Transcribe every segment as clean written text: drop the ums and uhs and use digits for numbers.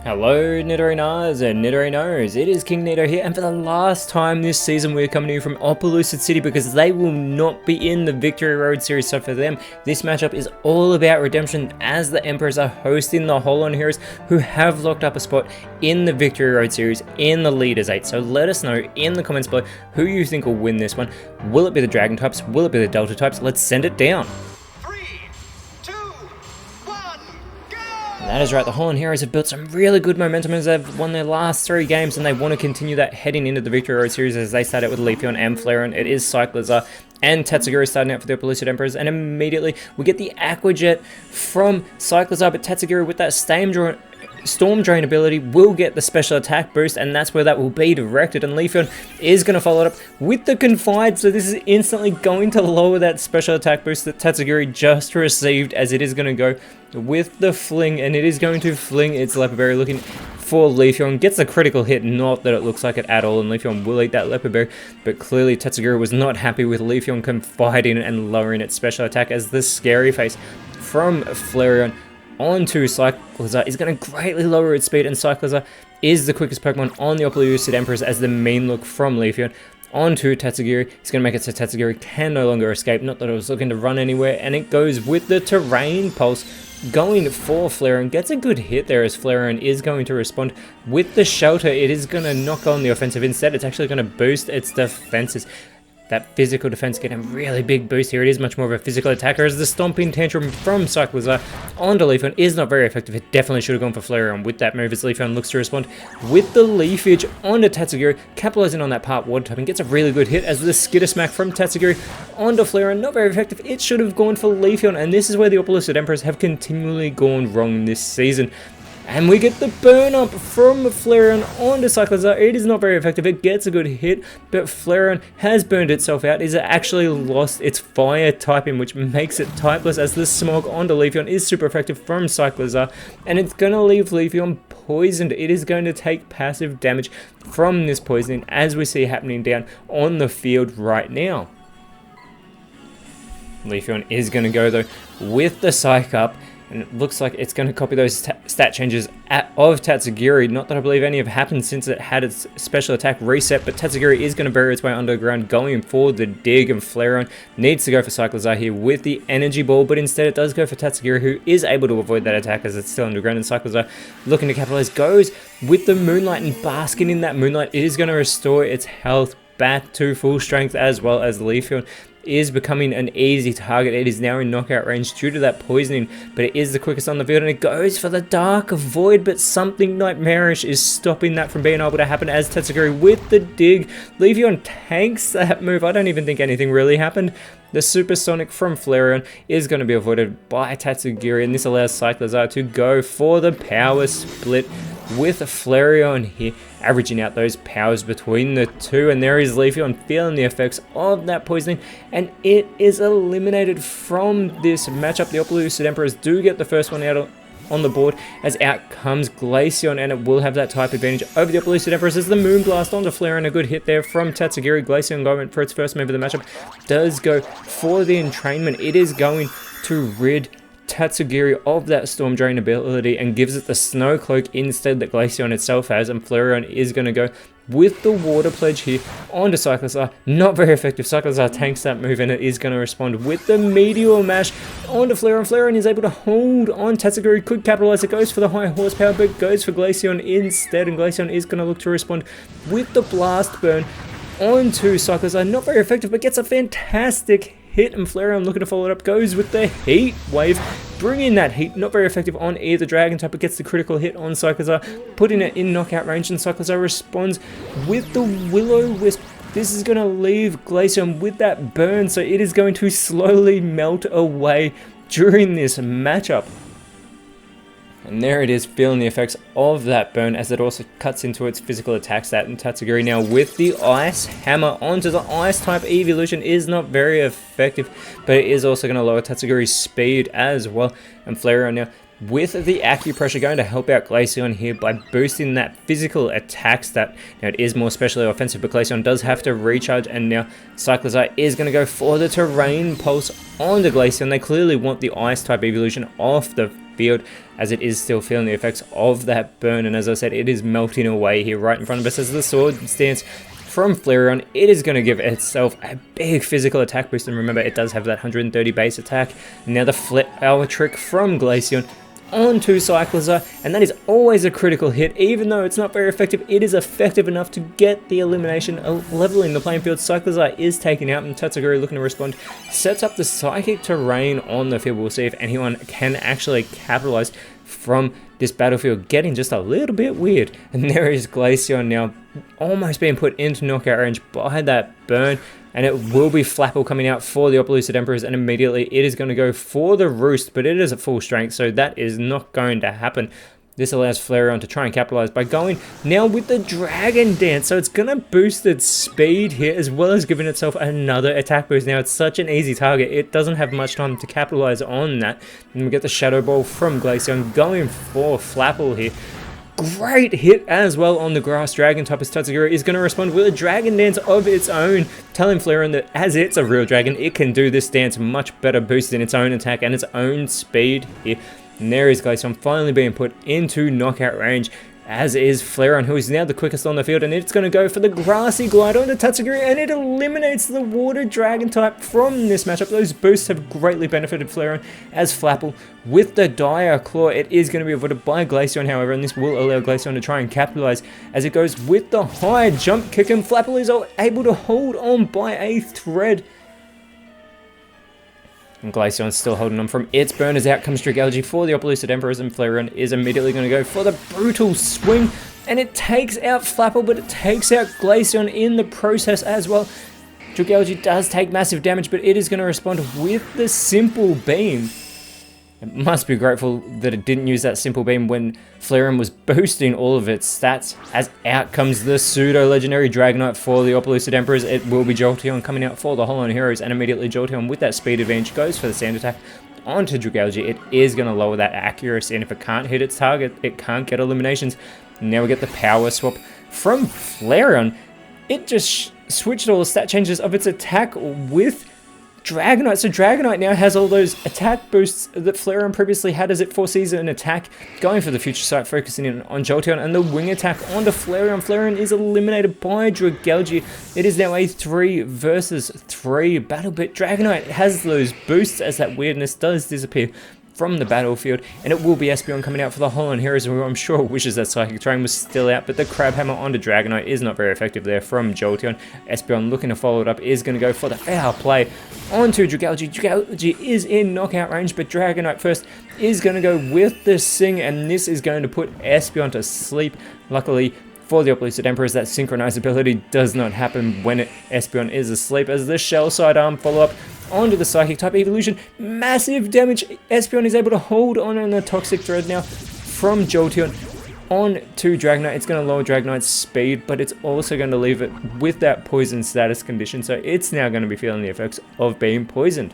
Hello Nidorinas and Nidorinos, it is KingNido here, and for the last time this season we're coming to you from Opelousas City because they will not be in the Victory Road series. So for them, this matchup is all about redemption as the Emperors are hosting the Holon Heroes who have locked up a spot in the Victory Road series in the Leaders 8. So let us know in the comments below who you think will win this one. Will it be the Dragon types? Will it be the Delta types? Let's send it down. That is right, the Holon Heroes have built some really good momentum as they've won their last 3 games, and they want to continue that heading into the Victory Road series as they start out with Leafeon and Flareon. It is Cyclizar and Tatsugiri starting out for the Pellucid Emperors, and immediately we get the Aqua Jet from Cyclizar, but Tatsugiri with that Storm Drain ability will get the special attack boost, and that's where that will be directed, and Leafeon is going to follow it up with the Confide, so this is instantly going to lower that special attack boost that Tatsugiri just received, as it is going to go with the Fling, and it is going to fling its Leopard Berry looking for Leafeon. Gets a critical hit, not that it looks like it at all, and Leafeon will eat that Leopard Berry, but clearly Tatsugiri was not happy with Leafeon confiding and lowering its special attack, as the Scary Face from Flareon onto Cyclizar is going to greatly lower its speed, and Cyclizar is the quickest Pokemon on the Opelousas Emperors as the main look from Leafeon onto Tatsugiri. It's going to make it so Tatsugiri can no longer escape, not that it was looking to run anywhere, and it goes with the Terrain Pulse going for Flareon. Gets a good hit there as Flareon is going to respond with the Shelter. It is going to knock on the offensive. Instead, it's actually going to boost its defenses. That physical defense getting a really big boost here. It is much more of a physical attacker as the Stomping Tantrum from Cyclizar onto Leafeon is not very effective. It definitely should have gone for Flareon with that move as Leafeon looks to respond with the Leafage onto Tatsugiri, capitalizing on that part water type and gets a really good hit as the Skitter Smack from Tatsugiri onto Flareon. Not very effective. It should have gone for Leafeon, and this is where the Opelousas Emperors have continually gone wrong this season. And we get the burn up from Flareon onto Cyclizar. It is not very effective. It gets a good hit, but Flareon has burned itself out. It actually lost its fire typing, which makes it typeless, as the Smog onto Leafeon is super effective from Cyclizar, and it's going to leave Leafeon poisoned. It is going to take passive damage from this poisoning, as we see happening down on the field right now. Leafeon is going to go, though, with the Psych Up, and it looks like it's going to copy those stat changes of Tatsugiri. Not that I believe any have happened since it had its special attack reset, but Tatsugiri is going to bury its way underground, going for the dig, and Flareon needs to go for Cyclizar here with the Energy Ball, but instead it does go for Tatsugiri, who is able to avoid that attack as it's still underground, and Cyclizar, looking to capitalize, goes with the Moonlight, and basking in that Moonlight, it is going to restore its health back to full strength, as well as Leafeon is becoming an easy target. It is now in knockout range due to that poisoning, but it is the quickest on the field, and it goes for the Dark Void, but something nightmarish is stopping that from being able to happen as Tatsugiri with the dig. Leafeon tanks that move. I don't even think anything really happened. The Supersonic from Flareon is going to be avoided by Tatsugiri, and this allows Cyclizar to go for the power split with Flareon here, averaging out those powers between the two, and there is Leafeon feeling the effects of that poisoning, and it is eliminated from this matchup. The Opelousas Emperors do get the first one out on the board, as out comes Glaceon, and it will have that type advantage over the Opelousas Emperors as the Moonblast onto Flareon. A good hit there from Tatsugiri. Glaceon going for its first move of the matchup, does go for the Entrainment. It is going to rid Tatsugiri of that Storm Drain ability and gives it the Snow Cloak instead that Glaceon itself has, and Flareon is going to go with the Water Pledge here onto Cyclizar. Not very effective. Cyclizar tanks that move, and it is going to respond with the Meteor Mash onto Flareon. Flareon is able to hold on. Tatsugiri could capitalize. It goes for the high horsepower, but goes for Glaceon instead, and Glaceon is going to look to respond with the Blast Burn onto Cyclizar. Not very effective, but gets a fantastic hit, and Flareon looking to follow it up, goes with the Heat Wave, bringing that heat. Not very effective on either Dragon type, but gets the critical hit on Cyclizar, putting it in knockout range, and Cyclizar responds with the Will-O-Wisp. This is going to leave Glaceon with that burn, so it is going to slowly melt away during this matchup. And there it is, feeling the effects of that burn, as it also cuts into its physical attack stat. And Tatsugiri now with the Ice Hammer onto the Ice type evolution is not very effective, but it is also going to lower Tatsugiri's speed as well. And Flareon now with the Acupressure going to help out Glaceon here by boosting that physical attack stat. Now it is more specially offensive, but Glaceon does have to recharge, and now Cyclizar is going to go for the Terrain Pulse onto Glaceon. They clearly want the Ice type evolution off the field, as it is still feeling the effects of that burn. And as I said, it is melting away here right in front of us as the sword stance from Flareon. It is going to give itself a big physical attack boost, and remember, it does have that 130 base attack. Now the Flower Trick from Glaceon onto Cyclizar, and that is always a critical hit. Even though it's not very effective, it is effective enough to get the elimination, leveling the playing field. Cyclizar is taken out, and Tatsugiri, looking to respond, sets up the Psychic Terrain on the field. We'll see if anyone can actually capitalize from this battlefield getting just a little bit weird. And there is Glaceon now almost being put into knockout range by that burn, and it will be Flapple coming out for the Opelucid Emperors, and immediately it is going to go for the Roost, but it is at full strength, so that is not going to happen. This allows Flareon to try and capitalize by going now with the Dragon Dance, so it's going to boost its speed here as well as giving itself another attack boost. Now it's such an easy target, it doesn't have much time to capitalize on that. And we get the Shadow Ball from Glaceon going for Flapple here. Great hit as well on the Grass Dragon type, as Tatsugiri is going to respond with a Dragon Dance of its own, telling Flareon that as it's a real dragon, it can do this dance much better, boosting its own attack and its own speed here. And there is Glaceon finally being put into knockout range, as is Flareon, who is now the quickest on the field, and it's going to go for the Grassy Glide onto Tatsugiri, and it eliminates the Water Dragon type from this matchup. Those boosts have greatly benefited Flareon, as Flapple with the Dire Claw. It is going to be avoided by Glaceon, however, and this will allow Glaceon to try and capitalize as it goes with the high jump kick, and Flapple is able to hold on by a thread. And Glaceon's still holding on from its burn, as out comes Dragalge for the Opelucid Emperors, and Flareon is immediately going to go for the brutal swing, and it takes out Flapple, but it takes out Glaceon in the process as well. Dragalge does take massive damage, but it is going to respond with the Simple Beam. It must be grateful that it didn't use that Simple Beam when Flareon was boosting all of its stats, as out comes the pseudo-legendary Dragonite for the Opelucid Emperors. It will be Jolteon coming out for the Hollow Heroes, and immediately Jolteon with that speed advantage goes for the Sand Attack onto Dragalge. It is going to lower that accuracy, and if it can't hit its target, it can't get eliminations. Now we get the Power Swap from Flareon. It just switched all the stat changes of its attack with Dragonite, so Dragonite now has all those attack boosts that Flareon previously had as it foresees an attack, going for the Future Sight, focusing in on Jolteon, and the Wing Attack onto Flareon. Flareon is eliminated by Dragalge. It is now a 3 versus 3 battle, but Dragonite has those boosts as that weirdness does disappear from the battlefield, and it will be Espeon coming out for the Hollow Heroes, who I'm sure wishes that Psychic Terrain was still out, but the Crab Hammer onto Dragonite is not very effective there from Jolteon. Espeon, looking to follow it up, is going to go for the foul play onto Dragalge. Dragalge is in knockout range, but Dragonite first is going to go with the Sing, and this is going to put Espeon to sleep. Luckily for the Opelucid Emperors, that synchronized ability does not happen when Espeon is asleep, as the Shell Sidearm follow-up onto the Psychic type evolution. Massive damage. Espeon is able to hold on the Toxic Thread now from Jolteon on to Dragonite. It's going to lower Dragonite's speed, but it's also going to leave it with that poison status condition, so it's now going to be feeling the effects of being poisoned.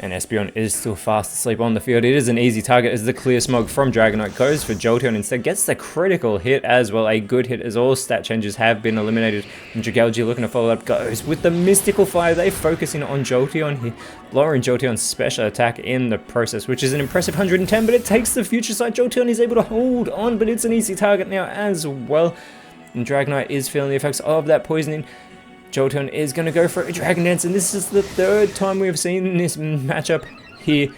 And Espeon is still fast asleep on the field. It is an easy target as the Clear Smog from Dragonite goes for Jolteon instead. Gets the critical hit as well. A good hit, as all stat changes have been eliminated. And Dragalge, looking to follow up, goes with the Mystical Fire. They focusing on Jolteon here, lowering Jolteon's special attack in the process, which is an impressive 110, but it takes the Future Sight. Jolteon is able to hold on, but it's an easy target now as well. And Dragonite is feeling the effects of that poisoning. Jolteon is going to go for a Dragon Dance, and this is the third time we have seen this matchup here,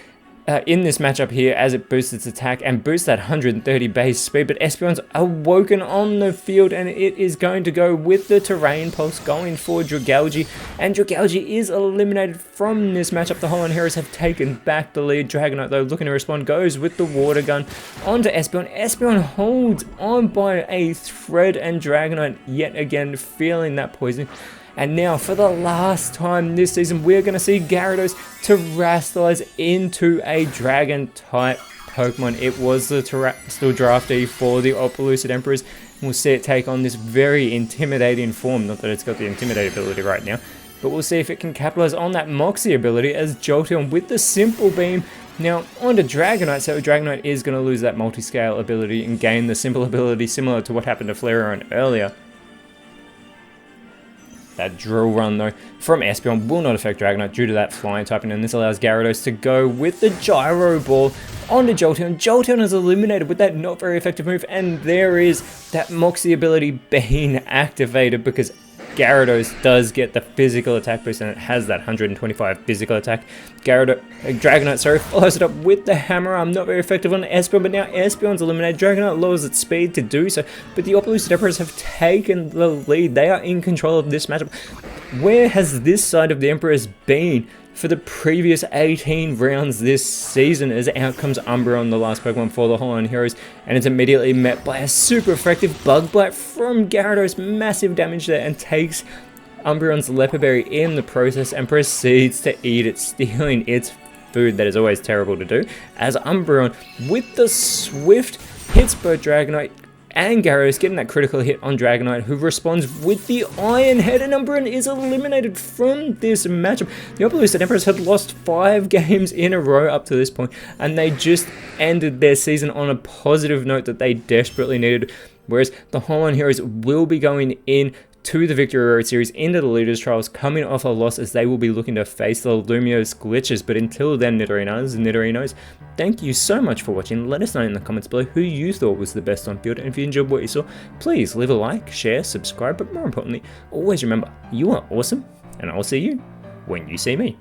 as it boosts its attack and boosts that 130 base speed. But Espeon's awoken on the field, and it is going to go with the Terrain Pulse, going for Dragalge, and Dragalge is eliminated from this matchup. The Hollow Heroes have taken back the lead. Dragonite, though, looking to respond, goes with the Water Gun onto Espeon. Espeon holds on by a thread, and Dragonite yet again feeling that poison. And now, for the last time this season, we're going to see Gyarados terrestrialize into a Dragon-type Pokemon. It was the Terrestrial Draftee for the Opelucid Emperors. We'll see it take on this very intimidating form. Not that it's got the Intimidate ability right now, but we'll see if it can capitalize on that Moxie ability as Jolteon with the Simple Beam. Now, onto Dragonite, so Dragonite is going to lose that Multiscale ability and gain the Simple ability, similar to what happened to Flareon earlier. That Drill Run though from Espeon will not affect Dragonite due to that flying typing, and this allows Gyarados to go with the Gyro Ball onto Jolteon. Jolteon is eliminated with that not very effective move, and there is that Moxie ability being activated because Gyarados does get the physical attack boost, and it has that 125 physical attack. Dragonite, follows it up with the Hammer Arm. Not very effective on Espeon, but now Espeon's eliminated. Dragonite lowers its speed to do so, but the Opelucid Emperors have taken the lead. They are in control of this matchup. Where has this side of the Emperors been for the previous 18 rounds this season, as out comes Umbreon, the last Pokemon for the Hollow Heroes, and it's immediately met by a super effective Bug Bite from Gyarados, massive damage there, and takes Umbreon's Leopard Berry in the process and proceeds to eat it, stealing its food. That is always terrible to do, as Umbreon with the Swift hits both Dragonite and Gyarados, getting that critical hit on Dragonite, who responds with the Iron Head, and Umbreon is eliminated from this matchup. The Opelucid Emperors had lost 5 games in a row up to this point, and they just ended their season on a positive note that they desperately needed, whereas the Hollow Heroes will be going in to the Victory Road Series into the Leaders Trials, coming off a loss, as they will be looking to face the Lumiose Glitches. But until then, Nidorinos, thank you so much for watching. Let us know in the comments below who you thought was the best on field, and if you enjoyed what you saw, please leave a like, share, subscribe, but more importantly, always remember, you are awesome, and I will see you when you see me.